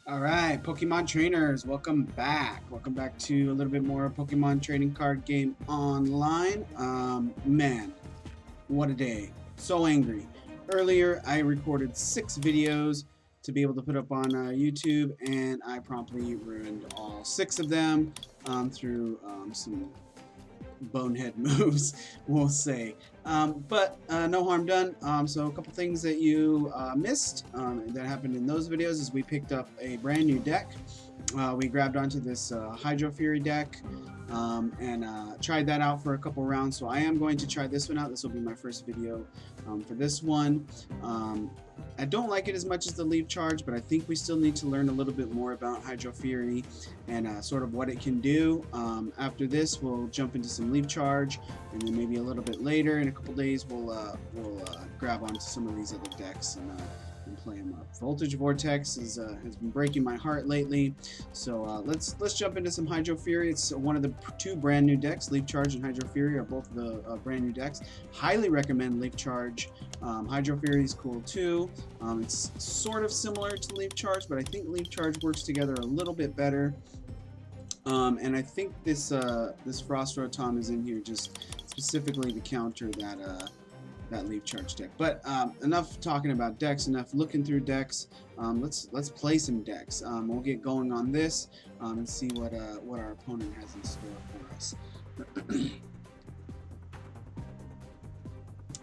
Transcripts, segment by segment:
All right, Pokemon trainers, welcome back. Welcome back to a little bit more Pokemon trading card game online. Man, what a day. So angry. Earlier, I recorded 6 videos to be able to put up on YouTube, and I promptly ruined all 6 of them through some bonehead moves, we'll say. But no harm done. So a couple things that you missed that happened in those videos is we picked up a brand new deck. We grabbed onto this Hydro Fury deck and tried that out for a couple rounds. So I am going to try this one out. This will be my first video for this one. I don't like it as much as the Leaf Charge, but I think we still need to learn a little bit more about Hydro Fury and sort of what it can do. After this, we'll jump into some Leaf Charge, and then maybe a little bit later, in a couple days, we'll grab onto some of these other decks and play them up. Voltage Vortex has been breaking my heart lately, so let's jump into some Hydro Fury. It's one of the 2 brand new decks. Leaf Charge and Hydro Fury are both the brand new decks. Highly recommend Leaf Charge. Hydro Fury is cool too. It's sort of similar to Leaf Charge, but I think Leaf Charge works together a little bit better. And I think this Frost Rotom is in here just specifically to counter that Leaf Charge deck. But enough talking about decks, enough looking through decks. Let's play some decks. We'll get going on this and see what our opponent has in store for us.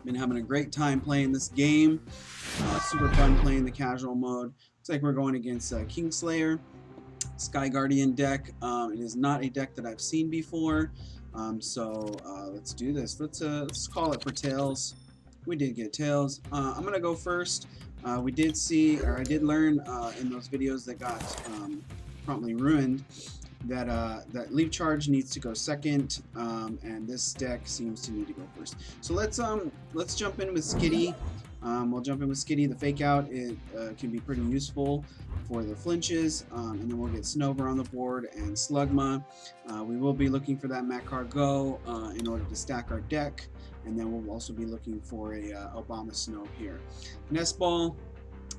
Been having a great time playing this game. Super fun playing the casual mode. Looks like we're going against Kingslayer, Sky Guardian deck. It is not a deck that I've seen before. So let's do this. Let's call it for Tails. We did get Tails. I'm gonna go first. We did see, or I did learn in those videos that got promptly ruined, that Leaf Charge needs to go second, and this deck seems to need to go first. So let's jump in with Skitty. We'll jump in with Skitty. The fake out can be pretty useful for the flinches, and then we'll get Snover on the board and Slugma. We will be looking for that Macar-Go in order to stack our deck, and then we'll also be looking for a Obama Snow here. Nest Ball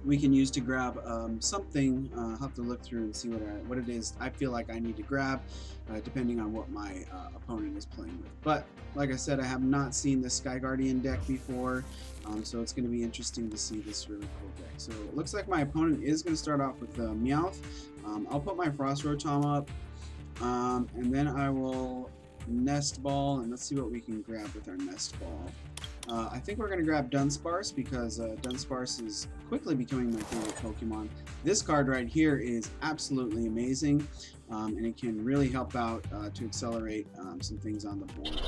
we can use to grab something. I'll have to look through and see what it is I feel like I need to grab, depending on what my opponent is playing with. But like I said, I have not seen the Sky Guardian deck before, so it's going to be interesting to see this really cool deck. So it looks like my opponent is going to start off with Meowth. I'll put my Frost Rotom up, and then I will Nest Ball, and let's see what we can grab with our Nest Ball. I think we're going to grab Dunsparce because Dunsparce is quickly becoming my favorite Pokemon. This card right here is absolutely amazing, and it can really help out to accelerate some things on the board.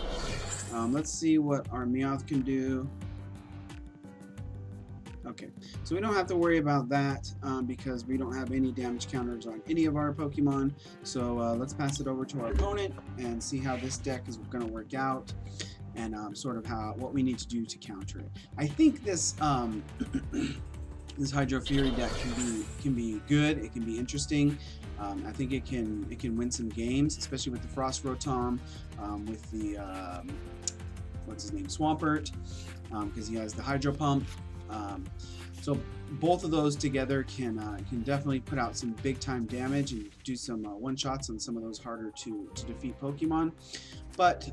Let's see what our Meowth can do. Okay, so we don't have to worry about that because we don't have any damage counters on any of our Pokemon. So let's pass it over to our opponent and see how this deck is going to work out, and sort of what we need to do to counter it. I think this this Hydro Fury deck can be good. It can be interesting. I think it can win some games, especially with the Frost Rotom, with the what's his name, Swampert, because he has the Hydro Pump. So both of those together can definitely put out some big time damage and do some one shots on some of those harder to defeat Pokemon. But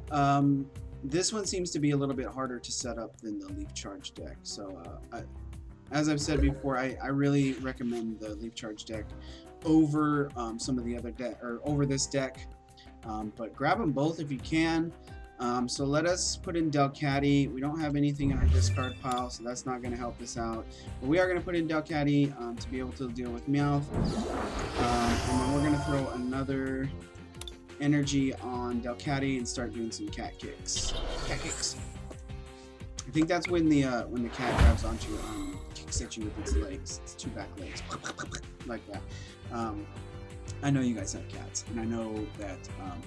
this one seems to be a little bit harder to set up than the Leaf Charge deck. So as I've said before, I really recommend the Leaf Charge deck over some of the other over this deck. But grab them both if you can. So let us put in Delcatty. We don't have anything in our discard pile, so that's not going to help us out. But we are going to put in Delcatty to be able to deal with Meowth. And then we're going to throw another energy on Delcatty and start doing some cat kicks. Cat kicks. I think that's when the cat grabs onto you, kicks at you with its legs, its 2 back legs, like that. I know you guys have cats, and I know that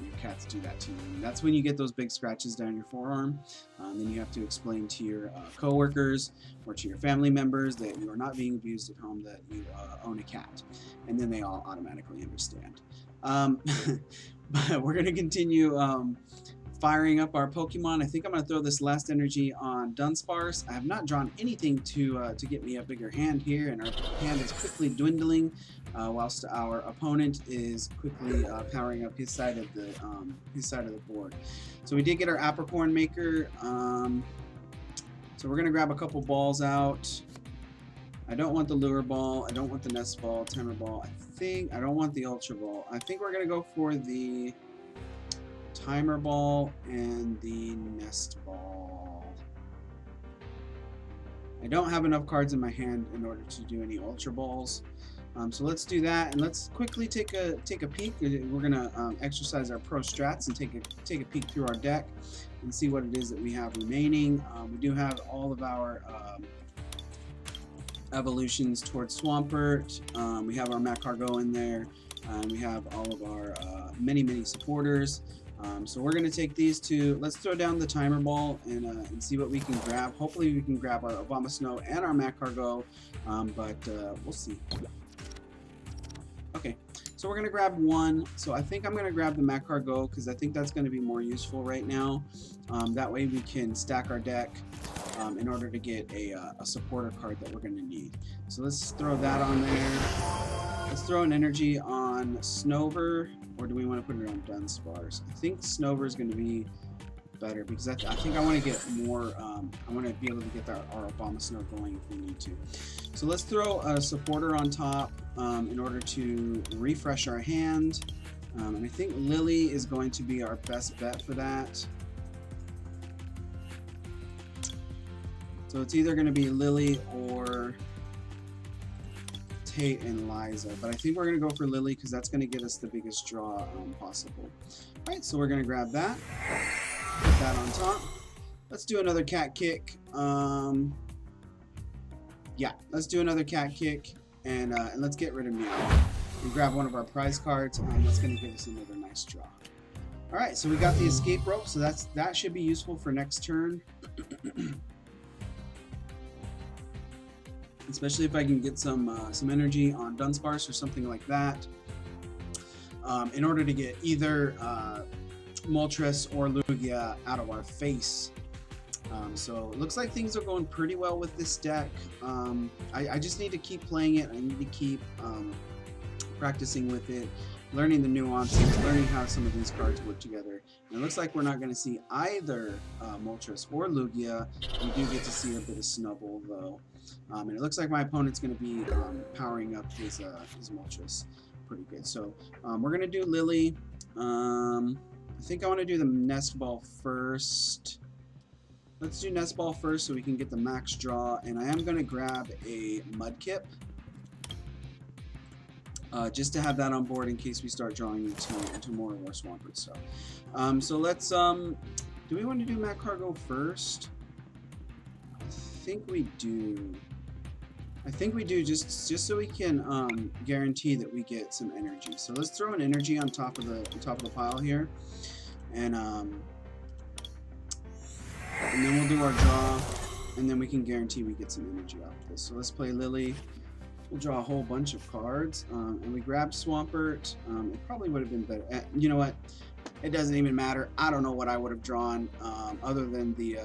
your cats do that to you. And that's when you get those big scratches down your forearm. Then you have to explain to your coworkers or to your family members that you are not being abused at home, that you own a cat, and then they all automatically understand. But we're going to continue firing up our Pokemon. I think I'm going to throw this last energy on Dunsparce. I have not drawn anything to get me a bigger hand here, and our hand is quickly dwindling, whilst our opponent is quickly powering up his side of the board. So we did get our Apricorn Maker. So we're going to grab a couple balls out. I don't want the Lure Ball. I don't want the Nest Ball, Timer Ball. I don't want the Ultra Ball. I think we're going to go for the Timer Ball and the Nest Ball. I don't have enough cards in my hand in order to do any Ultra Balls. So let's do that, and let's quickly take a peek. We're gonna exercise our pro strats and take a peek through our deck and see what it is that we have remaining. We do have all of our evolutions towards Swampert. We have our Macargo in there. We have all of our many supporters. So we're going to take these two. Let's throw down the Timer Ball and see what we can grab. Hopefully we can grab our Abomasnow and our Macargo, but we'll see. Okay, so we're going to grab one. So I think I'm going to grab the Macargo because I think that's going to be more useful right now. That way we can stack our deck in order to get a supporter card that we're going to need. So let's throw that on there. Let's throw an energy on Snover, or do we want to put it on Dunsparce? I think Snover is going to be better because I think I want to get more, I want to be able to get our Abomasnow going if we need to. So let's throw a supporter on top in order to refresh our hand. And I think Lily is going to be our best bet for that. So it's either going to be Lily or Tate and Liza, but I think we're going to go for Lily because that's going to get us the biggest draw possible. Alright, so we're going to grab that, put that on top. Let's do another cat kick. Yeah, let's do another cat kick, and let's get rid of Meow. And grab one of our prize cards. That's going to give us another nice draw. Alright, so we got the escape rope, so that should be useful for next turn. Especially if I can get some energy on Dunsparce or something like that, in order to get either Moltres or Lugia out of our face. So it looks like things are going pretty well with this deck. I just need to keep playing it. I need to keep practicing with it, learning the nuances, learning how some of these cards work together. And it looks like we're not going to see either Moltres or Lugia. We do get to see a bit of Snubbull though. And it looks like my opponent's going to be powering up his Moltres pretty good. So we're going to do Lily. I think I want to do the Nest Ball first. Let's do Nest Ball first so we can get the max draw. And I am going to grab a Mudkip. Just to have that on board in case we start drawing into more of our Swampert stuff. So let's, do we want to do Macargo first? I think we do. I think we do just so we can guarantee that we get some energy. So let's throw an energy on top of the pile here, and then we'll do our draw, and then we can guarantee we get some energy off of this. So let's play Lily. We'll draw a whole bunch of cards, and we grab Swampert. It probably would have been better. You know what? It doesn't even matter. I don't know what I would have drawn other than the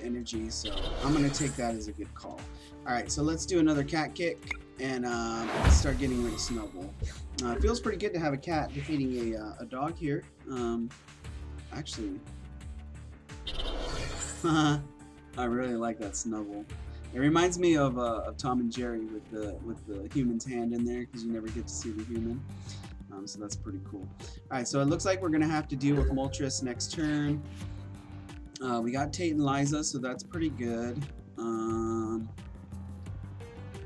energy. So I'm gonna take that as a good call. All right, so let's do another cat kick and start getting rid of Snubbull. It feels pretty good to have a cat defeating a dog here. Actually, I really like that Snubbull. It reminds me of Tom and Jerry with the human's hand in there, because you never get to see the human. So that's pretty cool. Alright, so it looks like we're going to have to deal with Moltres next turn. We got Tate and Liza, so that's pretty good.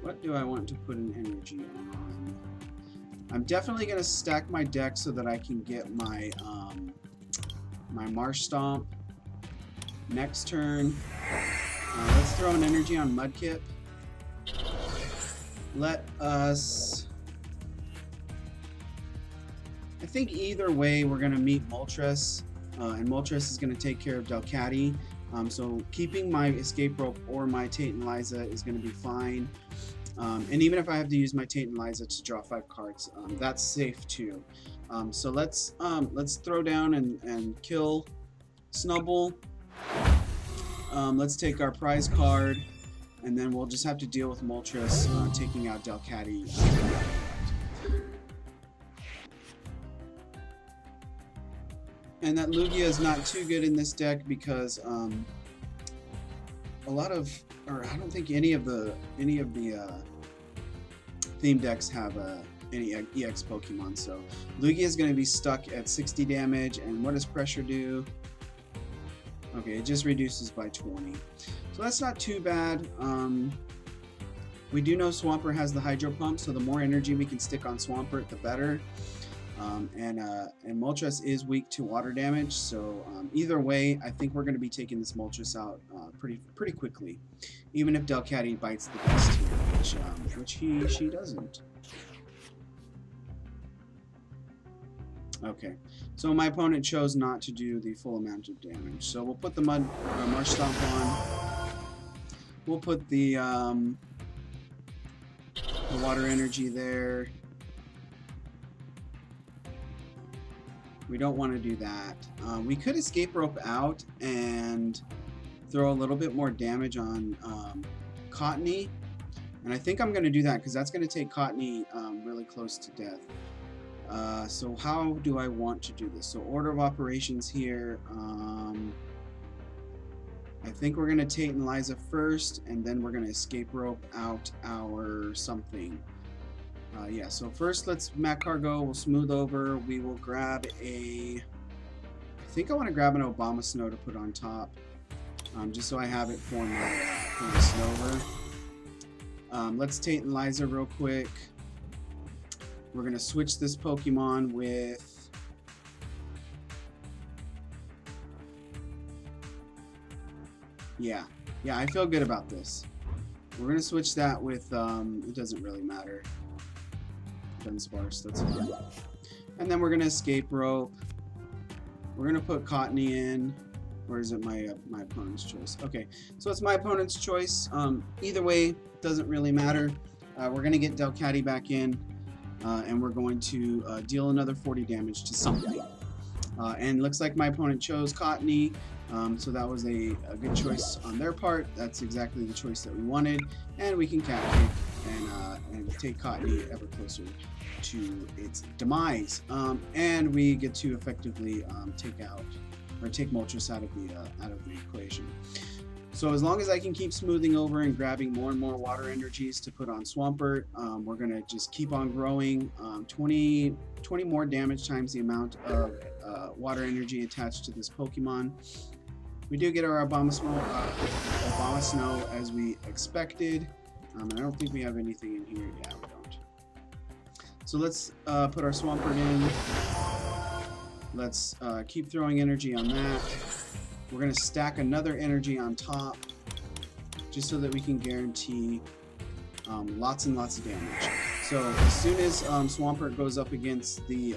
What do I want to put an energy on? I'm definitely going to stack my deck so that I can get my my Marsh Stomp next turn. Let's throw an energy on Mudkip. Let us... I think either way we're going to meet Moltres, and Moltres is going to take care of Delcatty. So keeping my escape rope or my Tate and Liza is going to be fine. And even if I have to use my Tate and Liza to draw 5 cards, that's safe too. So let's throw down and kill Snubbull. Let's take our prize card, and then we'll just have to deal with Moltres taking out Delcatty. And that Lugia is not too good in this deck because a lot of, or I don't think any of the theme decks have any EX Pokemon. So Lugia is going to be stuck at 60 damage. And what does pressure do? Okay, it just reduces by 20. So that's not too bad. We do know Swampert has the Hydro Pump, so the more energy we can stick on Swampert, the better. And Moltres is weak to water damage, so either way, I think we're going to be taking this Moltres out pretty quickly, even if Delcatty bites the dust here, which she doesn't. Okay, so my opponent chose not to do the full amount of damage, so we'll put the Marsh Stomp on. We'll put the water energy there. We don't want to do that. We could escape rope out and throw a little bit more damage on Cottony. And I think I'm going to do that because that's going to take Cottony really close to death. So how do I want to do this? So order of operations here. I think we're going to Tate and Liza first, and then we're going to escape rope out our something. Yeah, so first let's Magcargo, we'll smooth over, we will grab I think I want to grab an Obama Snow to put on top, just so I have it for my Snover. Let's Tate and Liza real quick. We're going to switch this Pokemon with yeah, I feel good about this. We're going to switch that with, it doesn't really matter. Dunsparce, that's fine. And then we're going to escape rope. We're going to put Cottony in. Or is it my opponent's choice? Okay, so it's my opponent's choice. Either way, doesn't really matter. We're going to get Delcatty back in, and we're going to deal another 40 damage to something. And looks like my opponent chose Cottony, so that was a good choice on their part. That's exactly the choice that we wanted, and we can cat kick and take Cottony ever closer to its demise. And we get to effectively take Moltres out of the equation. So as long as I can keep smoothing over and grabbing more and more water energies to put on Swampert, we're gonna just keep on growing. 20 more damage times the amount of water energy attached to this Pokemon. We do get our Obama Snow as we expected. And I don't think we have anything in here. Yeah, we don't. So let's put our Swampert in. Let's keep throwing energy on that. We're going to stack another energy on top, just so that we can guarantee lots and lots of damage. So as soon as Swampert goes up against the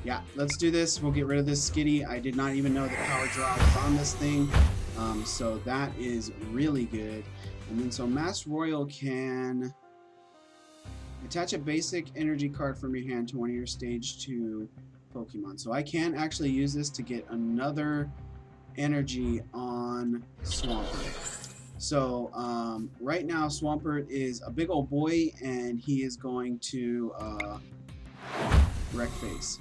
yeah, let's do this. We'll get rid of this Skitty. I did not even know that Power Draw was on this thing, so that is really good. And then so Mass Royal can attach a basic energy card from your hand to one of your stage 2 Pokemon. So I can actually use this to get another energy on Swampert. So right now Swampert is a big old boy, and he is going to wreck face.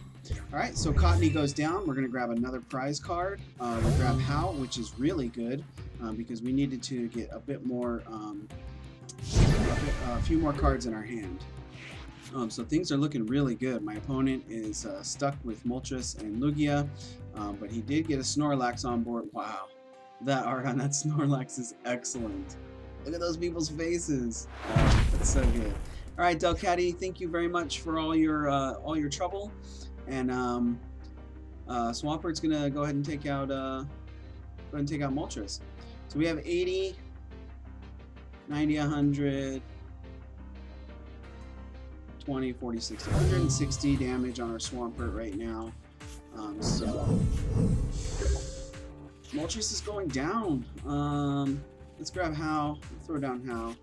Alright, so Cottony goes down. We're going to grab another prize card. We'll grab Howl, which is really good because we needed to get a bit more, a few more cards in our hand. So things are looking really good. My opponent is stuck with Moltres and Lugia, but he did get a Snorlax on board. Wow, that art on that Snorlax is excellent. Look at those people's faces. That's so good. All right, Delcatty, thank you very much for all your trouble. And Swampert's gonna go ahead and take out Moltres. So we have 80, 90, 100, 20, 40, 60, 160 damage on our Swampert right now. So Moltres is going down. Let's grab How. Throw down How.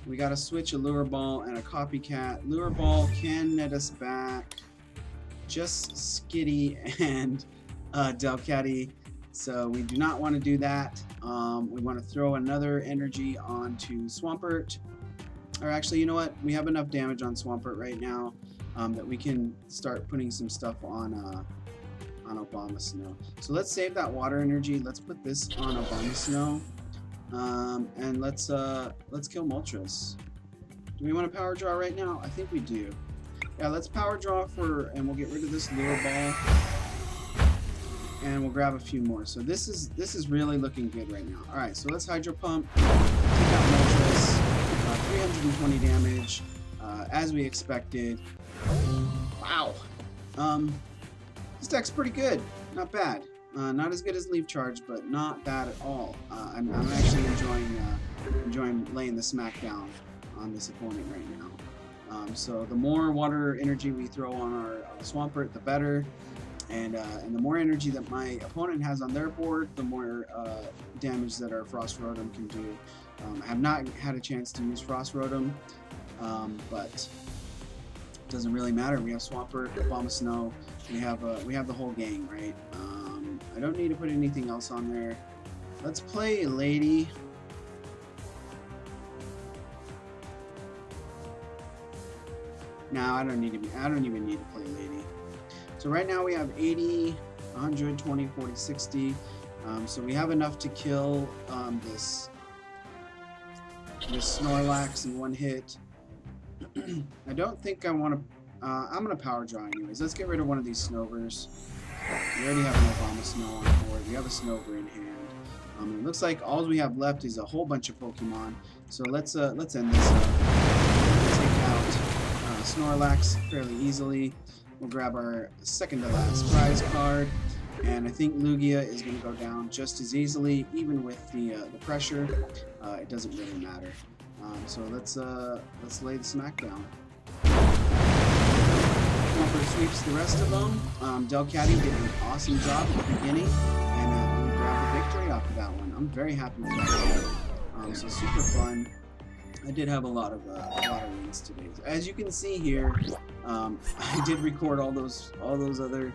We got to switch a Lure Ball and a Copycat. Lure Ball can net us back just Skitty and Delcatty, so we do not want to do that. We want to throw another energy onto Swampert. Or actually, you know what? We have enough damage on Swampert right now that we can start putting some stuff on Abomasnow. So let's save that water energy. Let's put this on Abomasnow. And let's kill Moltres. Do we want to power draw right now? I think we do. Yeah, let's power draw and we'll get rid of this Lure Ball. And we'll grab a few more. So this is really looking good right now. Alright, so let's Hydro Pump. Take out Moltres. 320 damage. As we expected. Wow. This deck's pretty good. Not bad. Not as good as Leaf Charge, but not bad at all. I'm actually enjoying laying the smack down on this opponent right now. So the more water energy we throw on our Swampert, the better. And the more energy that my opponent has on their board, the more damage that our Frost Rotom can do. I have not had a chance to use Frost Rotom, but it doesn't really matter. We have Swampert, Abomasnow, we have the whole gang, right? I don't need to put anything else on there. Let's play Lady. No, I don't even need to play Lady. So right now we have 80, 120, 40, 60. So we have enough to kill this Snorlax in one hit. I don't think I want to. I'm gonna power draw anyways. Let's get rid of one of these Snovers. We already have an Abomasnow on board. We have a Snover in hand. It looks like all we have left is a whole bunch of Pokemon. So let's end this up. Take out Snorlax fairly easily. We'll grab our second to last prize card, and I think Lugia is going to go down just as easily, even with the pressure. It doesn't really matter. So let's lay the smack down. Swampert sweeps the rest of them. Delcatty did an awesome job at the beginning, and we grabbed the victory off of that one. I'm very happy with that. So super fun. I did have a lot of wins today. As you can see here, I did record all those other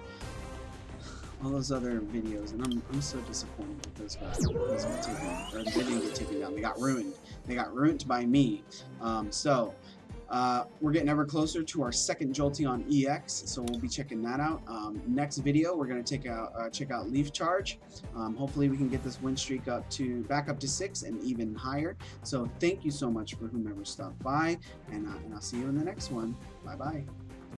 videos, and I'm so disappointed with those guys. They didn't get taken down. They got ruined. They got ruined by me. We're getting ever closer to our second Jolteon EX, so we'll be checking that out. Next video, we're going to check out Leaf Charge. Hopefully we can get this win streak back up to 6 and even higher. So thank you so much for whomever stopped by, and I'll see you in the next one. Bye-bye.